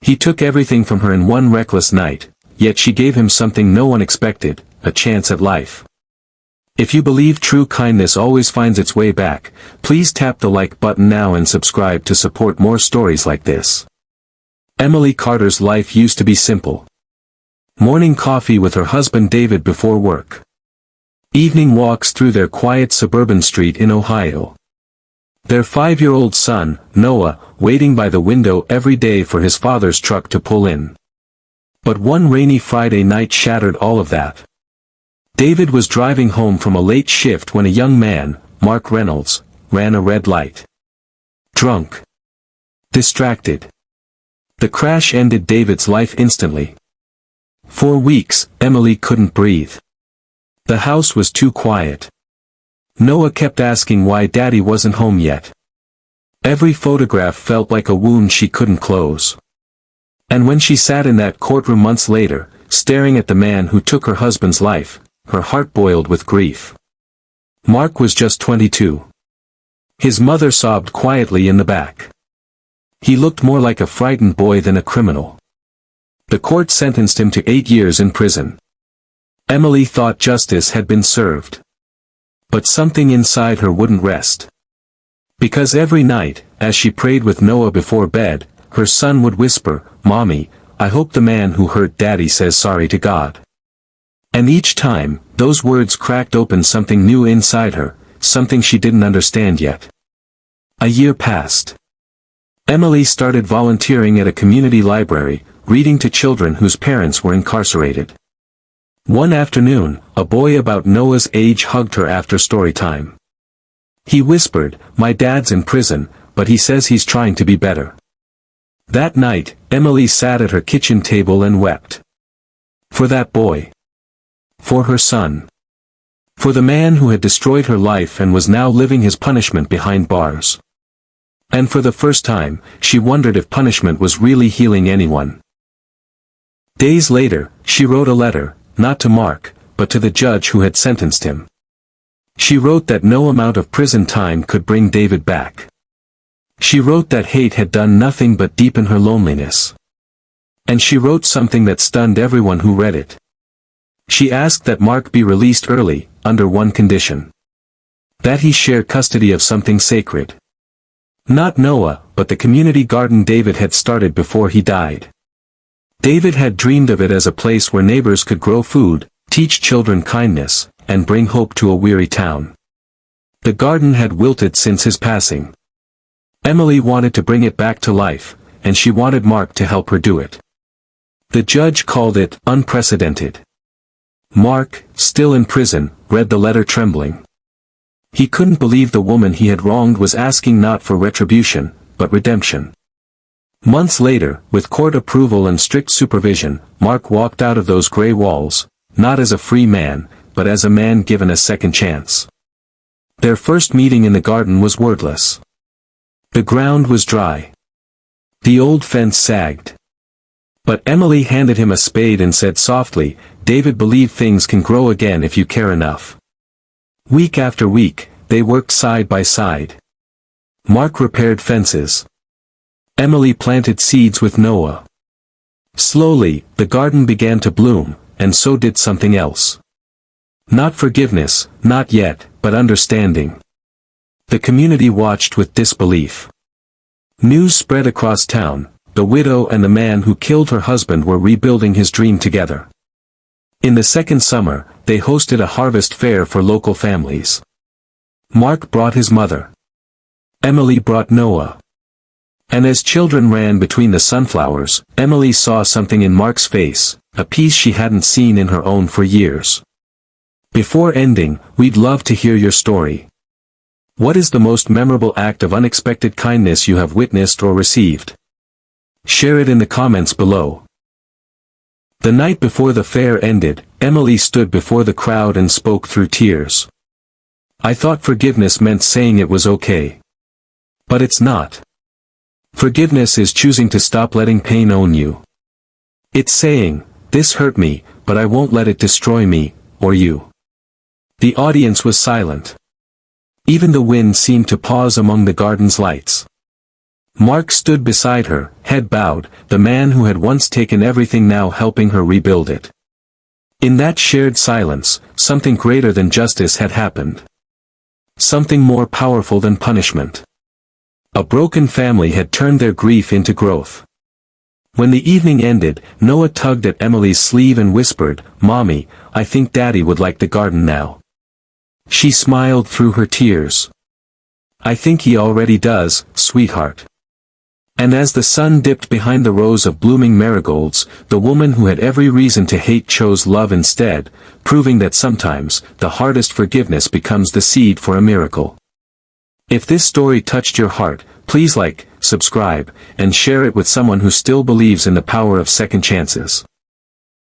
He took everything from her in one reckless night, yet she gave him something no one expected, a chance at life. If you believe true kindness always finds its way back, please tap the like button now and subscribe to support more stories like this. Emily Carter's life used to be simple. Morning coffee with her husband David before work. Evening walks through their quiet suburban street in Ohio. Their 5-year-old son, Noah, waiting by the window every day for his father's truck to pull in. But one rainy Friday night shattered all of that. David was driving home from a late shift when a young man, Mark Reynolds, ran a red light. Drunk. Distracted. The crash ended David's life instantly. For weeks, Emily couldn't breathe. The house was too quiet. Noah kept asking why Daddy wasn't home yet. Every photograph felt like a wound she couldn't close. And when she sat in that courtroom months later, staring at the man who took her husband's life, her heart boiled with grief. Mark was just 22. His mother sobbed quietly in the back. He looked more like a frightened boy than a criminal. The court sentenced him to 8 years in prison. Emily thought justice had been served. But something inside her wouldn't rest. Because every night, as she prayed with Noah before bed, her son would whisper, "Mommy, I hope the man who hurt Daddy says sorry to God." And each time, those words cracked open something new inside her, something she didn't understand yet. A year passed. Emily started volunteering at a community library, reading to children whose parents were incarcerated. One afternoon, a boy about Noah's age hugged her after story time. He whispered, "My dad's in prison, but he says he's trying to be better." That night, Emily sat at her kitchen table and wept. For that boy. For her son. For the man who had destroyed her life and was now living his punishment behind bars. And for the first time, she wondered if punishment was really healing anyone. Days later, she wrote a letter, not to Mark, but to the judge who had sentenced him. She wrote that no amount of prison time could bring David back. She wrote that hate had done nothing but deepen her loneliness. And she wrote something that stunned everyone who read it. She asked that Mark be released early, under one condition. That he share custody of something sacred. Not Noah, but the community garden David had started before he died. David had dreamed of it as a place where neighbors could grow food, teach children kindness, and bring hope to a weary town. The garden had wilted since his passing. Emily wanted to bring it back to life, and she wanted Mark to help her do it. The judge called it unprecedented. Mark, still in prison, read the letter trembling. He couldn't believe the woman he had wronged was asking not for retribution, but redemption. Months later, with court approval and strict supervision, Mark walked out of those gray walls, not as a free man, but as a man given a second chance. Their first meeting in the garden was wordless. The ground was dry. The old fence sagged. But Emily handed him a spade and said softly, "David, believe things can grow again if you care enough." Week after week, they worked side by side. Mark repaired fences. Emily planted seeds with Noah. Slowly, the garden began to bloom, and so did something else. Not forgiveness, not yet, but understanding. The community watched with disbelief. News spread across town. The widow and the man who killed her husband were rebuilding his dream together. In the second summer, they hosted a harvest fair for local families. Mark brought his mother. Emily brought Noah. And as children ran between the sunflowers, Emily saw something in Mark's face, a piece she hadn't seen in her own for years. Before ending, we'd love to hear your story. What is the most memorable act of unexpected kindness you have witnessed or received? Share it in the comments below. The night before the fair ended, Emily stood before the crowd and spoke through tears. "I thought forgiveness meant saying it was okay. But it's not. Forgiveness is choosing to stop letting pain own you. It's saying, this hurt me, but I won't let it destroy me, or you." The audience was silent. Even the wind seemed to pause among the garden's lights. Mark stood beside her, head bowed, the man who had once taken everything now helping her rebuild it. In that shared silence, something greater than justice had happened. Something more powerful than punishment. A broken family had turned their grief into growth. When the evening ended, Noah tugged at Emily's sleeve and whispered, "Mommy, I think Daddy would like the garden now." She smiled through her tears. "I think he already does, sweetheart." And as the sun dipped behind the rows of blooming marigolds, the woman who had every reason to hate chose love instead, proving that sometimes, the hardest forgiveness becomes the seed for a miracle. If this story touched your heart, please like, subscribe, and share it with someone who still believes in the power of second chances.